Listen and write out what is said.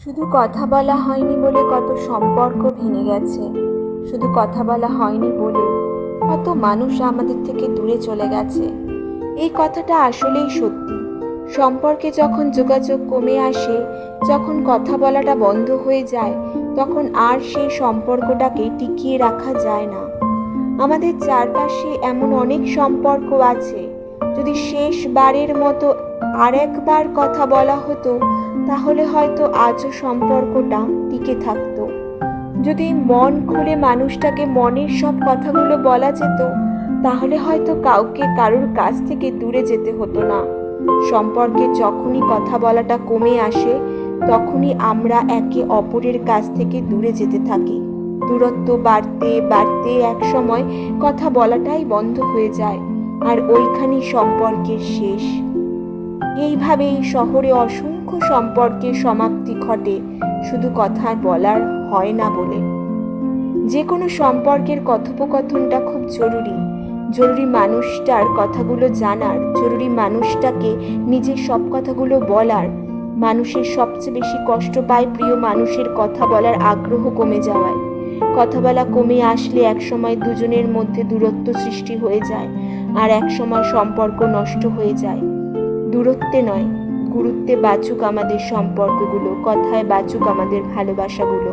শুধু কথা বলা হয়নি বলে কত সম্পর্ক ভেঙে গেছে। শুধু কথা বলা হয়নি বলে কত মানুষ আমাদের থেকে দূরে চলে গেছে। এই কথাটা আসলেই সত্যি। সম্পর্কে যখন যোগাযোগ কমে আসে, যখন কথা বলাটা বন্ধ হয়ে যায়, তখন আর সেই সম্পর্কটাকে টিকিয়ে রাখা যায় না। আমাদের চারপাশে এমন অনেক সম্পর্ক আছে, যদি শেষবারের মতো আরেকবার কথা বলা হতো, তাহলে হয়তো আজও সম্পর্কটা টিকে থাকতো। যদি মন খুলে মানুষটাকে মনের সব কথাগুলো বলা যেত, তাহলে হয়তো কাউকে কারোর কাছ থেকে দূরে যেতে হতো না। সম্পর্কে যখনই কথা বলাটা কমে আসে, তখনই আমরা একে অপরের কাছ থেকে দূরে যেতে থাকি। দূরত্ব বাড়তে বাড়তে একসময় কথা বলাটাই বন্ধ হয়ে যায়, আর ওইখানেই সম্পর্কের শেষ। এইভাবেই শহরে অসংখ্য সম্পর্কের সমাপ্তি ঘটে, শুধু কথা বলার হয় না বলে। যে কোনো সম্পর্কের কথোপকথনটা খুব জরুরি। জরুরি মানুষটার কথাগুলো জানার, জরুরি মানুষটাকে নিজের সব কথাগুলো বলার। মানুষের সবচেয়ে বেশি কষ্ট পায় প্রিয় মানুষের কথা বলার আগ্রহ কমে যাওয়ায়। কথা বলা কমে আসলে একসময় দুজনের মধ্যে দূরত্ব সৃষ্টি হয়ে যায়, আর একসময় সম্পর্ক নষ্ট হয়ে যায়। দূরত্বে নয়, গুরুত্বে বাঁচুক আমাদের সম্পর্কগুলো, কথায় বাঁচুক আমাদের ভালোবাসাগুলো।